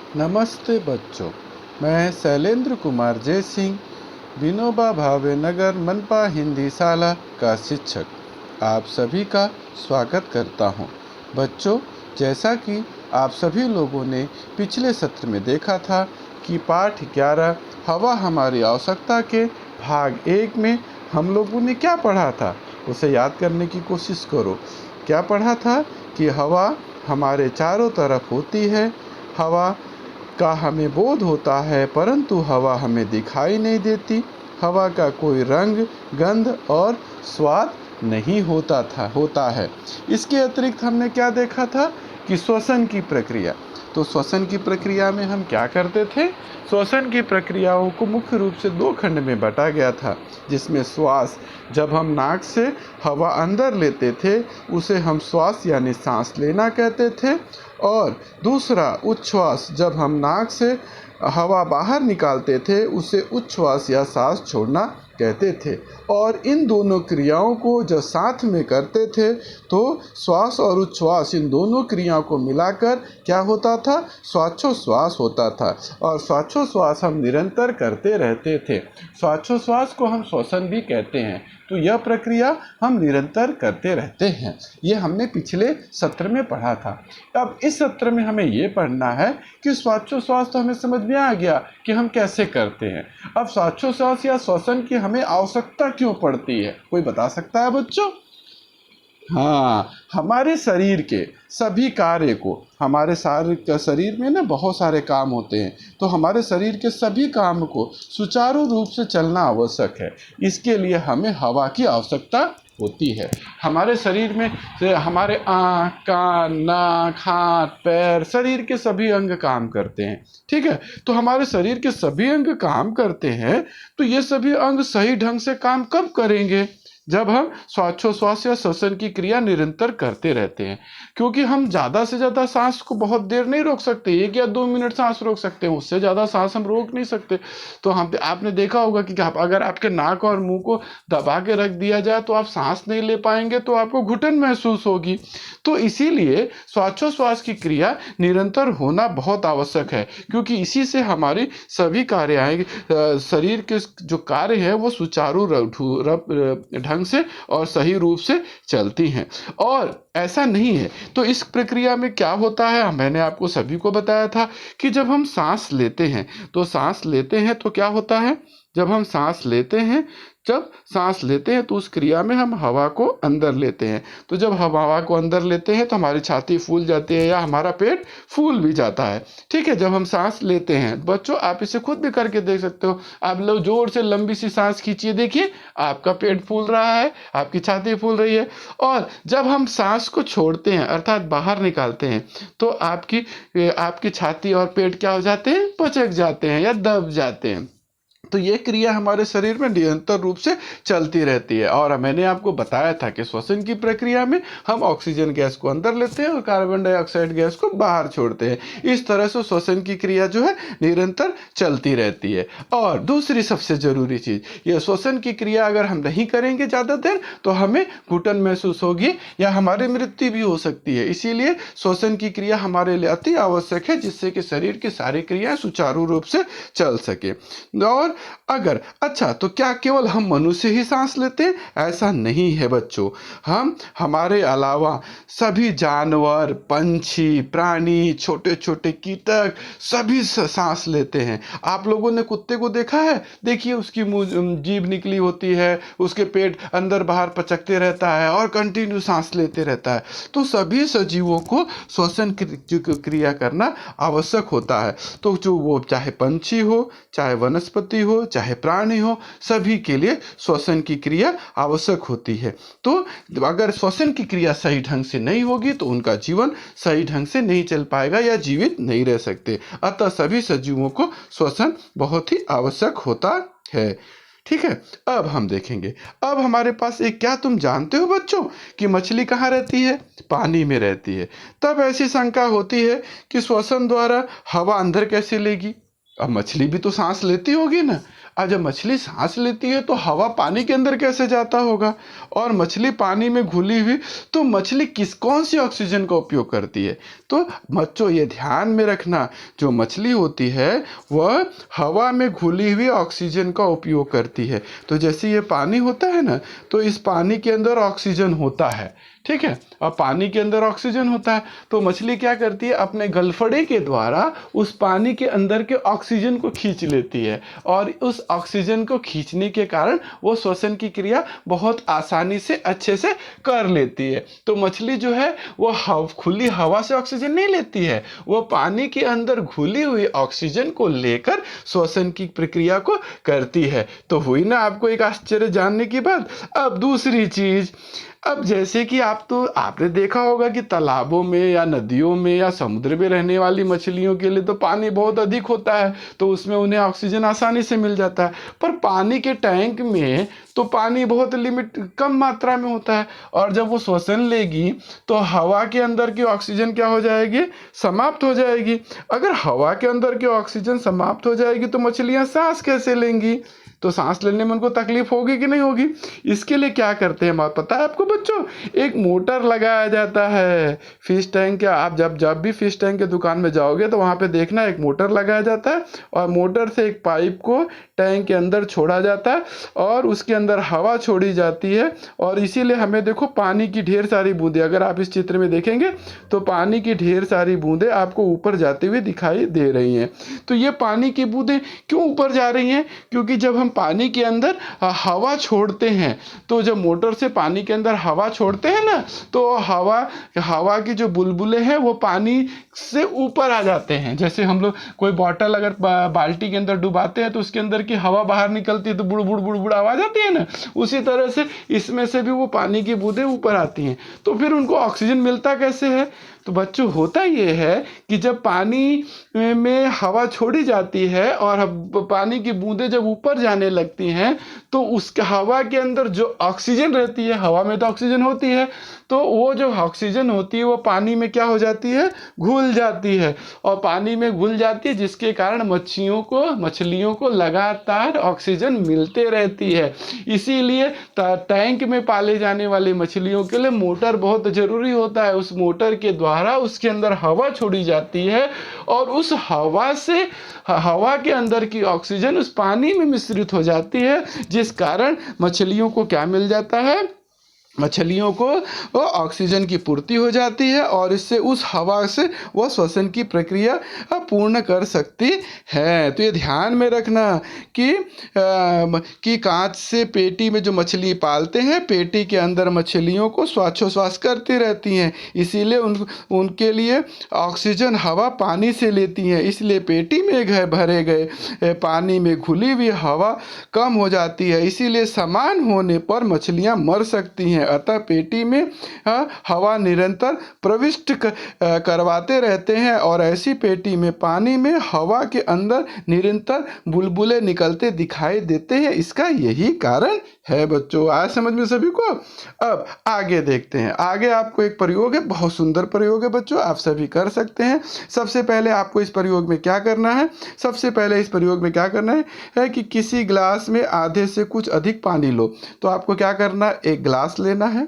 नमस्ते बच्चों, मैं शैलेंद्र कुमार जय सिंह, विनोबा भावे नगर मनपा हिंदी शाला का शिक्षक आप सभी का स्वागत करता हूं। बच्चों, जैसा कि आप सभी लोगों ने पिछले सत्र में देखा था कि पाठ 11 हवा हमारी आवश्यकता के भाग 1 में हम लोगों ने क्या पढ़ा था, उसे याद करने की कोशिश करो। क्या पढ़ा था कि हवा हमारे चारों तरफ होती है, हवा का हमें बोध होता है परंतु हवा हमें दिखाई नहीं देती, हवा का कोई रंग, गंध और स्वाद नहीं होता है। इसके अतिरिक्त हमने क्या देखा था कि श्वसन की प्रक्रिया। तो श्वसन की प्रक्रिया में हम क्या करते थे? श्वसन की प्रक्रियाओं को मुख्य रूप से 2 खंड में बांटा गया था, जिसमें श्वास, जब हम नाक से हवा अंदर लेते थे उसे हम श्वास यानी सांस लेना कहते थे, और दूसरा उच्छ्वास, जब हम नाक से हवा बाहर निकालते थे उसे उच्छ्वास या सांस छोड़ना कहते थे। और इन दोनों क्रियाओं को जब साथ में करते थे तो श्वास और उच्छ्वास, इन दोनों क्रियाओं को मिलाकर क्या होता था? श्वासोच्छ्वास होता था। और श्वासोच्छ्वास हम निरंतर करते रहते थे। श्वासोच्छ्वास को हम श्वसन भी कहते हैं। तो यह प्रक्रिया हम निरंतर करते रहते हैं। ये हमने पिछले सत्र में पढ़ा था। अब इस सत्र में हमें ये पढ़ना है कि श्वासोच्छ्वास तो हमें समझ में आ गया कि हम कैसे करते हैं। अब श्वासोच्छ्वास या श्वसन की हमें आवश्यकता क्यों पड़ती है, कोई बता सकता है बच्चों? हाँ, हमारे शरीर के सभी कार्य को, हमारे शरीर में ना बहुत सारे काम होते हैं, तो हमारे शरीर के सभी काम को सुचारू रूप से चलना आवश्यक है। इसके लिए हमें हवा की आवश्यकता होती है। हमारे शरीर में हमारे आँख, कान, नाक, हाथ, पैर, शरीर के सभी अंग काम करते हैं। ठीक है, तो हमारे शरीर के सभी अंग काम करते हैं, तो ये सभी अंग सही ढंग से काम कब करेंगे? जब हम श्वासोच्छ्वास या श्वसन की क्रिया निरंतर करते रहते हैं। क्योंकि हम ज़्यादा से ज़्यादा सांस को बहुत देर नहीं रोक सकते, 1 या 2 मिनट सांस रोक सकते हैं, उससे ज़्यादा सांस हम रोक नहीं सकते। तो आपने देखा होगा कि अगर आपके नाक और मुंह को दबा के रख दिया जाए तो आप सांस नहीं ले पाएंगे, तो आपको घुटन महसूस होगी। तो इसीलिए श्वासोच्छ्वास की क्रिया निरंतर होना बहुत आवश्यक है, क्योंकि इसी से हमारी सभी शरीर के जो कार्य है वो सुचारू ढंग से और सही रूप से चलती हैं। और ऐसा नहीं है तो इस प्रक्रिया में क्या होता है, मैंने आपको सभी को बताया था कि जब हम सांस लेते हैं तो क्या होता है? जब सांस लेते हैं तो उस क्रिया में हम हवा को अंदर लेते हैं। तो जब हम हवा को अंदर लेते हैं तो हमारी छाती फूल जाती है या हमारा पेट फूल भी जाता है। ठीक है, जब हम सांस लेते हैं, बच्चों आप इसे खुद भी करके देख सकते हो। आप लोग जोर से लंबी सी सांस खींचिए, देखिए आपका पेट फूल रहा है, आपकी छाती फूल रही है। और जब हम सांस को छोड़ते हैं अर्थात बाहर निकालते हैं तो आपकी छाती और पेट क्या हो जाते हैं? पचक जाते हैं या दब जाते हैं। तो ये क्रिया हमारे शरीर में निरंतर रूप से चलती रहती है। और मैंने आपको बताया था कि श्वसन की प्रक्रिया में हम ऑक्सीजन गैस को अंदर लेते हैं और कार्बन डाइऑक्साइड गैस को बाहर छोड़ते हैं। इस तरह से श्वसन की क्रिया जो है निरंतर चलती रहती है। और दूसरी सबसे जरूरी चीज, ये श्वसन की क्रिया अगर हम नहीं करेंगे ज़्यादा देर तो हमें घुटन महसूस होगी या हमारी मृत्यु भी हो सकती है। इसीलिए श्वसन की क्रिया हमारे लिए अति आवश्यक है, जिससे कि शरीर की सारी क्रियाएं सुचारू रूप से चल सके। और तो क्या केवल हम मनुष्य ही सांस लेते हैं? ऐसा नहीं है बच्चों। हमारे अलावा सभी जानवर, पंछी, प्राणी, छोटे छोटे कीटक सभी सांस लेते हैं। आप लोगों ने कुत्ते को देखा है? देखिए उसकी जीभ निकली होती है, उसके पेट अंदर बाहर पचकते रहता है और कंटिन्यू सांस लेते रहता है। तो सभी सजीवों को श्वसन क्रिया करना आवश्यक होता है। तो जो वो चाहे पंछी हो, चाहे वनस्पति हो, चाहे प्राणी हो, सभी के लिए श्वसन की क्रिया आवश्यक होती है। तो अगर श्वसन की क्रिया सही ढंग से नहीं होगी तो उनका जीवन सही ढंग से नहीं चल पाएगा या जीवित नहीं रह सकते। अतः सभी सजीवों को श्वसन बहुत ही आवश्यक होता है। ठीक है, अब हम देखेंगे। अब हमारे पास एक, क्या तुम जानते हो बच्चों कि मछली कहाँ रहती है? पानी में रहती है। तब ऐसी शंका होती है कि श्वसन द्वारा हवा अंदर कैसे लेगी? अब मछली भी तो सांस लेती होगी ना। और जब मछली सांस लेती है तो हवा पानी के अंदर कैसे जाता होगा, और मछली पानी में घुली हुई, तो मछली कौन सी ऑक्सीजन का उपयोग करती है। तो बच्चों ये ध्यान में रखना, जो मछली होती है वह हवा में घुली हुई ऑक्सीजन का उपयोग करती है। तो जैसे ये पानी होता है ना, तो इस पानी के अंदर ऑक्सीजन होता है, ठीक है, और पानी के अंदर ऑक्सीजन होता है, तो मछली क्या करती है, अपने गलफड़े के द्वारा उस पानी के अंदर के ऑक्सीजन को खींच लेती है, और उस ऑक्सीजन को खींचने के कारण वो श्वसन की क्रिया बहुत आसानी से अच्छे से कर लेती है। तो मछली जो है वो खुली हवा से ऑक्सीजन नहीं लेती है, वो पानी के अंदर घुली हुई ऑक्सीजन को लेकर श्वसन की प्रक्रिया को करती है। तो हुई ना आपको एक आश्चर्य जानने की बात। अब दूसरी चीज, अब जैसे कि आपने देखा होगा कि तालाबों में या नदियों में या समुद्र में रहने वाली मछलियों के लिए तो पानी बहुत अधिक होता है, तो उसमें उन्हें ऑक्सीजन आसानी से मिल जाता है। पर पानी के टैंक में तो पानी बहुत कम मात्रा में होता है, और जब वो श्वसन लेगी तो हवा के अंदर की ऑक्सीजन क्या हो जाएगी, समाप्त हो जाएगी। अगर हवा के अंदर की ऑक्सीजन समाप्त हो जाएगी तो मछलियां सांस कैसे लेंगी, तो सांस लेने में उनको तकलीफ होगी कि नहीं होगी। इसके लिए क्या करते हैं पता है आपको बच्चों, एक मोटर लगाया जाता है फिश टैंक के। आप जब भी फिश टैंक के दुकान में जाओगे तो वहाँ पे देखना एक मोटर लगाया जाता है, और मोटर से एक पाइप को टैंक के अंदर छोड़ा जाता है और उसके अंदर हवा छोड़ी जाती है। और इसीलिए हमें देखो पानी की ढेर सारी बूंदें, अगर आप इस चित्र में देखेंगे तो पानी की ढेर सारी बूंदें आपको ऊपर जाती हुई दिखाई दे रही हैं। तो ये पानी की बूंदें क्यों ऊपर जा रही हैं, क्योंकि जब हम पानी के अंदर हवा छोड़ते हैं, तो जब मोटर से पानी के अंदर हवा छोड़ते हैं ना, तो हवा की जो बुलबुले हैं वो पानी से ऊपर आ जाते हैं। जैसे हम लोग कोई बॉटल अगर बाल्टी के अंदर डुबाते हैं तो उसके अंदर की हवा बाहर निकलती है तो बुड़ बुड़ बुड़ बुड़ आवाज आती है ना, उसी तरह से इसमें से भी वो पानी की बूंदें ऊपर आती हैं। तो फिर उनको ऑक्सीजन मिलता कैसे है, तो बच्चों होता ये है कि जब पानी में हवा छोड़ी जाती है और पानी की बूंदें जब ऊपर जाने लगती हैं तो उस हवा के अंदर जो ऑक्सीजन रहती है, हवा में तो ऑक्सीजन होती है, तो वो जो ऑक्सीजन होती है वो पानी में क्या हो जाती है, घुल जाती है, और पानी में घुल जाती है, जिसके कारण मछलियों को लगातार ऑक्सीजन मिलते रहती है। इसीलिए टैंक में पाले जाने वाली मछलियों के लिए मोटर बहुत ज़रूरी होता है। उस मोटर के द्वारा उसके अंदर हवा छोड़ी जाती है और उस हवा के अंदर की ऑक्सीजन उस पानी में मिश्रित हो जाती है, जिस कारण मछलियों को क्या मिल जाता है, मछलियों को वो ऑक्सीजन की पूर्ति हो जाती है और इससे उस हवा से वो श्वसन की प्रक्रिया पूर्ण कर सकती है। तो ये ध्यान में रखना कि कांच से पेटी में जो मछली पालते हैं, पेटी के अंदर मछलियों को श्वासोच्छ्वास करती रहती हैं, इसीलिए उनके लिए ऑक्सीजन हवा पानी से लेती हैं, इसलिए पेटी में भरे गए पानी में घुली हुई हवा कम हो जाती है, इसीलिए समान होने पर मछलियां मर सकती हैं। अतः पेटी में हवा निरंतर प्रविष्ट करवाते रहते हैं और ऐसी पेटी में पानी में हवा के अंदर निरंतर बुलबुले निकलते दिखाई देते हैं। इसका यही कारण है बच्चों। आज समझ में सभी को। अब आगे देखते हैं। आगे आपको एक प्रयोग है, बहुत सुंदर प्रयोग है बच्चों, आप सभी कर सकते हैं। सबसे पहले आपको इस प्रयोग में क्या करना है, सबसे पहले इस प्रयोग में क्या करना है कि किसी गिलास में आधे से कुछ अधिक पानी लो। तो आपको क्या करना है, एक गिलास लेना है,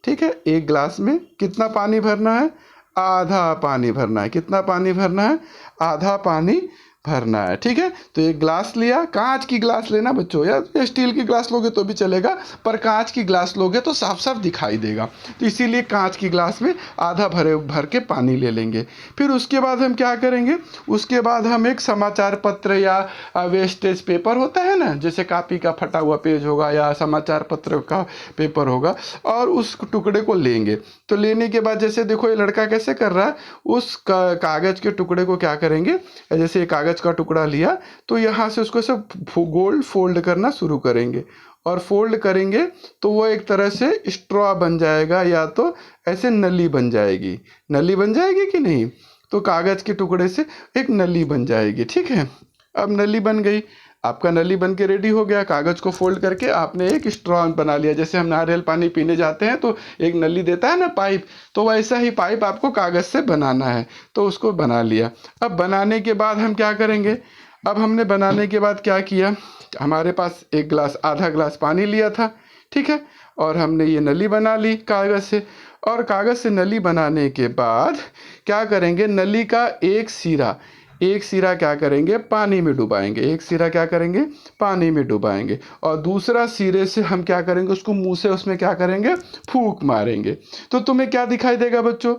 ठीक है। एक गिलास में कितना पानी भरना है, आधा पानी भरना है। कितना पानी भरना है, आधा पानी भरना है, ठीक है। तो एक ग्लास लिया, कांच की ग्लास लेना बच्चों, या स्टील की ग्लास लोगे तो भी चलेगा, पर कांच की ग्लास लोगे तो साफ साफ दिखाई देगा, तो इसीलिए कांच की ग्लास में आधा भर के पानी ले लेंगे। फिर उसके बाद हम क्या करेंगे, उसके बाद हम एक समाचार पत्र या वेस्टेज पेपर होता है ना, जैसे कॉपी का फटा हुआ पेज होगा या समाचार पत्र का पेपर होगा, और उस टुकड़े को लेंगे। तो लेने के बाद जैसे देखो ये लड़का कैसे कर रहा है, उस कागज के टुकड़े को क्या करेंगे, जैसे कागज का टुकड़ा लिया तो यहाँ से उसको सब गोल फोल्ड करना शुरू करेंगे, और फोल्ड करेंगे तो वो एक तरह से स्ट्रॉ बन जाएगा, या तो ऐसे नली बन जाएगी। नली बन जाएगी कि नहीं, तो कागज के टुकड़े से एक नली बन जाएगी, ठीक है। अब नली बन गई, आपका नली बन के रेडी हो गया। कागज को फोल्ड करके आपने एक स्ट्रॉ बना लिया, जैसे हम नारियल पानी पीने जाते हैं तो एक नली देता है ना पाइप, तो वैसा ही पाइप आपको कागज से बनाना है, तो उसको बना लिया। अब बनाने के बाद हम क्या करेंगे, अब हमने बनाने के बाद क्या किया, हमारे पास एक गिलास, आधा गिलास पानी लिया था, ठीक है, और हमने ये नली बना ली कागज़ से। और कागज़ से नली बनाने के बाद क्या करेंगे, नली का एक सिरा क्या करेंगे, पानी में डुबाएंगे, एक सिरा क्या करेंगे, पानी में डुबाएंगे, और दूसरा सिरे से हम क्या करेंगे, उसको मुंह से उसमें क्या करेंगे, फूंक मारेंगे। तो तुम्हें क्या दिखाई देगा बच्चों,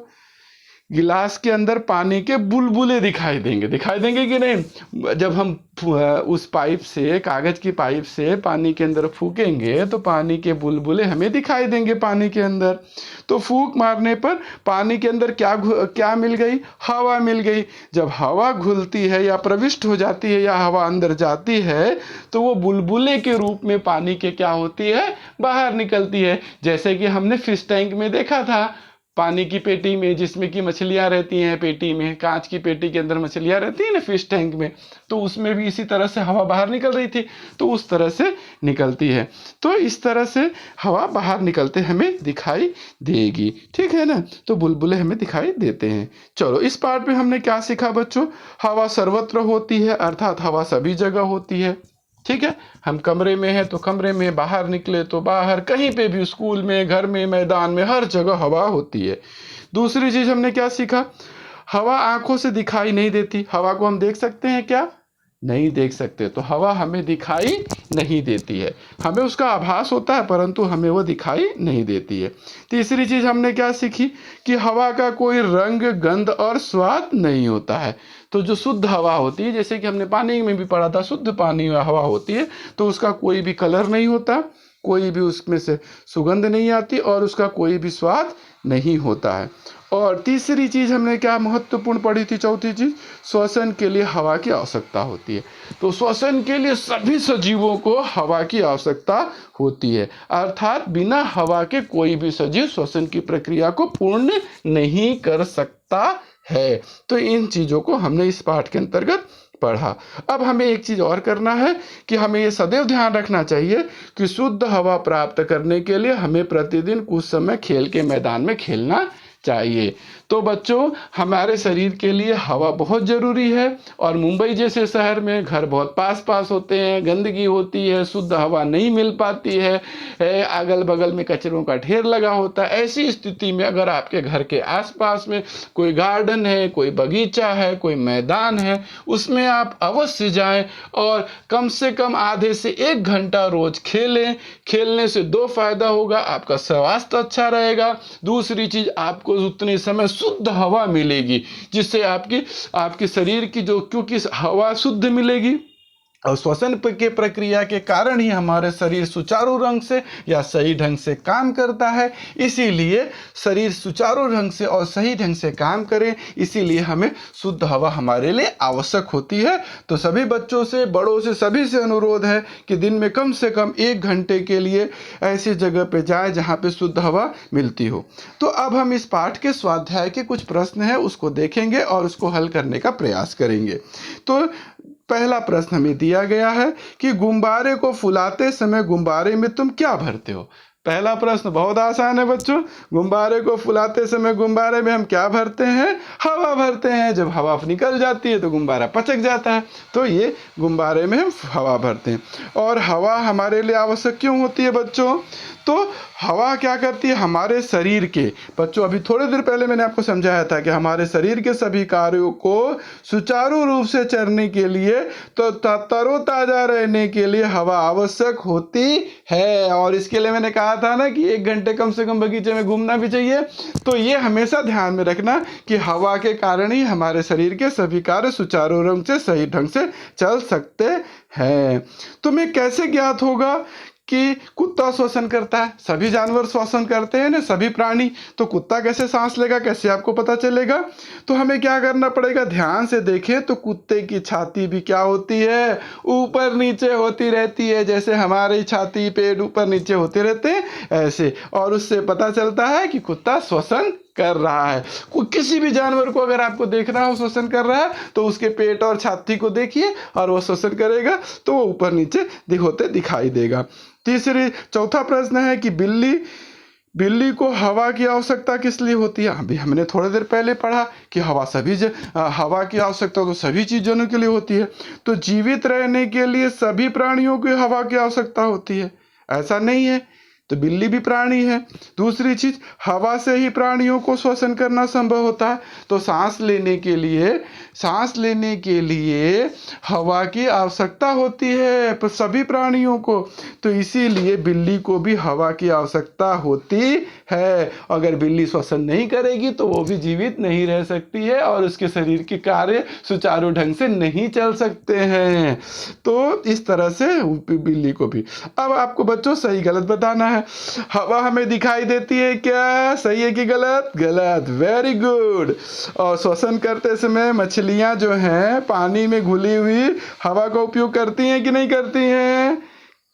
गिलास के अंदर पानी के बुलबुले दिखाई देंगे कि नहीं। जब हम उस पाइप से, कागज की पाइप से पानी के अंदर फूकेंगे तो पानी के बुलबुले हमें दिखाई देंगे पानी के अंदर। तो फूंक मारने पर पानी के अंदर क्या मिल गई, हवा मिल गई। जब हवा घुलती है या प्रविष्ट हो जाती है या हवा अंदर जाती है तो वो बुलबुले के रूप में पानी के क्या होती है, बाहर निकलती है। जैसे कि हमने फिश टैंक में देखा था, पानी की पेटी में जिसमें कि मछलियां रहती हैं, पेटी में, कांच की पेटी के अंदर मछलियां रहती हैं ना फिश टैंक में, तो उसमें भी इसी तरह से हवा बाहर निकल रही थी, तो उस तरह से निकलती है। तो इस तरह से हवा बाहर निकलते हमें दिखाई देगी, ठीक है ना। तो बुलबुले हमें दिखाई देते हैं। चलो, इस पार्ट में हमने क्या सीखा बच्चों, हवा सर्वत्र होती है, अर्थात हवा सभी जगह होती है, ठीक है। हम कमरे में हैं तो कमरे में, बाहर निकले तो बाहर, कहीं पे भी, स्कूल में, घर में, मैदान में, हर जगह हवा होती है। दूसरी चीज हमने क्या सीखा, हवा आंखों से दिखाई नहीं देती। हवा को हम देख सकते हैं क्या, नहीं देख सकते। तो हवा हमें दिखाई नहीं देती है, हमें उसका आभास होता है परंतु हमें वो दिखाई नहीं देती है। तीसरी चीज हमने क्या सीखी कि हवा का कोई रंग, गंध और स्वाद नहीं होता है। तो जो शुद्ध हवा होती है, जैसे कि हमने पानी में भी पढ़ा था, शुद्ध पानी में हवा होती है तो उसका कोई भी कलर नहीं होता, कोई भी उसमें से सुगंध नहीं आती और उसका कोई भी स्वाद नहीं होता है। और तीसरी चीज हमने क्या महत्वपूर्ण पढ़ी थी, चौथी चीज, श्वसन के लिए हवा की आवश्यकता होती है। तो श्वसन के लिए सभी सजीवों को हवा की आवश्यकता होती है, अर्थात बिना हवा के कोई भी सजीव श्वसन की प्रक्रिया को पूर्ण नहीं कर सकता है। तो इन चीजों को हमने इस पाठ के अंतर्गत पढ़ा। अब हमें एक चीज और करना है कि हमें ये सदैव ध्यान रखना चाहिए कि शुद्ध हवा प्राप्त करने के लिए हमें प्रतिदिन कुछ समय खेल के मैदान में खेलना चाहिए। तो बच्चों, हमारे शरीर के लिए हवा बहुत ज़रूरी है। और मुंबई जैसे शहर में घर बहुत पास पास होते हैं, गंदगी होती है, शुद्ध हवा नहीं मिल पाती है, अगल बगल में कचरों का ढेर लगा होता है। ऐसी स्थिति में अगर आपके घर के आसपास में कोई गार्डन है, कोई बगीचा है, कोई मैदान है, उसमें आप अवश्य जाएं और कम से कम आधे से 1 घंटा रोज खेलें। खेलने से 2 फायदा होगा, आपका स्वास्थ्य अच्छा रहेगा, दूसरी चीज आपको उतने समय शुद्ध हवा मिलेगी, जिससे आपके शरीर की जो, क्योंकि हवा शुद्ध मिलेगी और श्वसन के प्रक्रिया के कारण ही हमारे शरीर सुचारू ढंग से या सही ढंग से काम करता है। इसीलिए शरीर सुचारू ढंग से और सही ढंग से काम करे, इसीलिए हमें शुद्ध हवा हमारे लिए आवश्यक होती है। तो सभी बच्चों से, बड़ों से, सभी से अनुरोध है कि दिन में कम से कम 1 घंटे के लिए ऐसी जगह पे जाएं जहाँ पे शुद्ध हवा मिलती हो। तो अब हम इस पाठ के स्वाध्याय के कुछ प्रश्न हैं उसको देखेंगे और उसको हल करने का प्रयास करेंगे। तो पहला प्रश्न हमें दिया गया है कि गुब्बारे को फुलाते समय गुब्बारे में तुम क्या भरते हो। पहला प्रश्न बहुत आसान है बच्चों, गुब्बारे को फुलाते समय गुब्बारे में हम क्या भरते हैं, हवा भरते हैं। जब हवा निकल जाती है तो गुब्बारा पचक जाता है, तो ये गुब्बारे में हम हवा भरते हैं। और हवा हमारे लिए आवश्यक क्यों होती है बच्चों, तो हवा क्या करती है हमारे शरीर के, बच्चों अभी थोड़ी देर पहले मैंने आपको समझाया था कि हमारे शरीर के सभी कार्यों को सुचारू रूप से चलने के लिए, तो तरोताजा रहने के लिए हवा आवश्यक होती है। और इसके लिए मैंने कहा था ना कि 1 घंटे कम से कम बगीचे में घूमना भी चाहिए। तो ये हमेशा ध्यान में रखना कि हवा के कारण ही हमारे शरीर के सभी कार्य सुचारू रूप से, सही ढंग से चल सकते हैं। तुम्हें कैसे ज्ञात होगा कि कुत्ता श्वसन करता है, सभी जानवर श्वसन करते हैं ना, सभी प्राणी, तो कुत्ता कैसे सांस लेगा, कैसे आपको पता चलेगा। तो हमें क्या करना पड़ेगा, ध्यान से देखें तो कुत्ते की छाती भी क्या होती है, ऊपर नीचे होती रहती है, जैसे हमारी छाती पेट ऊपर नीचे होते रहते हैं ऐसे, और उससे पता चलता है कि कुत्ता श्वसन कर रहा है। किसी भी जानवर को अगर आपको देखना हो श्वसन कर रहा है तो उसके पेट और छाती को देखिए और वो श्वसन करेगा तो वो ऊपर नीचे होते दिखाई देगा। चौथा प्रश्न है कि बिल्ली को हवा की आवश्यकता किस लिए होती है? अभी हमने थोड़ी देर पहले पढ़ा कि हवा की आवश्यकता तो सभी चीज़ों के लिए होती है। तो जीवित रहने के लिए सभी प्राणियों को हवा की आवश्यकता होती है, ऐसा नहीं है। तो बिल्ली भी प्राणी है। दूसरी चीज़, हवा से ही प्राणियों को श्वसन करना संभव होता है। तो सांस लेने के लिए हवा की आवश्यकता होती है पर सभी प्राणियों को। तो इसीलिए बिल्ली को भी हवा की आवश्यकता होती है। अगर बिल्ली श्वसन नहीं करेगी तो वो भी जीवित नहीं रह सकती है और उसके शरीर के कार्य सुचारू ढंग से नहीं चल सकते हैं। तो इस तरह से बिल्ली को भी। अब आपको बच्चों सही गलत बताना है। हवा हमें दिखाई देती है क्या? सही है कि गलत? गलत। Very good. और श्वसन करते समय मछलियां जो हैं पानी में घुली हुई हवा का उपयोग करती हैं कि नहीं करती हैं?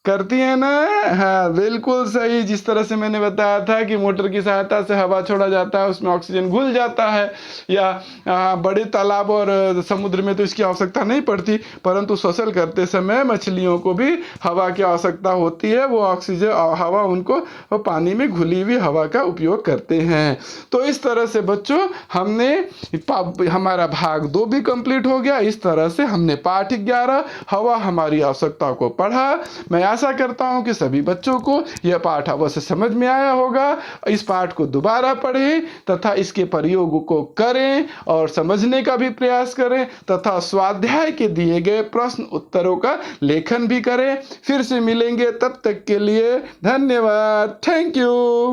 करती है ना? हाँ, बिल्कुल सही। जिस तरह से मैंने बताया था कि मोटर की सहायता से हवा छोड़ा जाता है, उसमें ऑक्सीजन घुल जाता है, या बड़े तालाब और समुद्र में तो इसकी आवश्यकता नहीं पड़ती, परंतु श्वसन करते समय मछलियों को भी हवा की आवश्यकता होती है। वो ऑक्सीजन हवा उनको पानी में घुली हुई हवा का उपयोग करते हैं। तो इस तरह से बच्चों हमने हमारा भाग 2 भी कंप्लीट हो गया। इस तरह से हमने पाठ 11 हवा हमारी आवश्यकता को पढ़ा। मैं आशा करता हूं कि सभी बच्चों को यह पाठ अवश्य समझ में आया होगा। इस पाठ को दोबारा पढ़ें तथा इसके प्रयोग को करें और समझने का भी प्रयास करें तथा स्वाध्याय के दिए गए प्रश्न उत्तरों का लेखन भी करें। फिर से मिलेंगे, तब तक के लिए धन्यवाद। Thank you.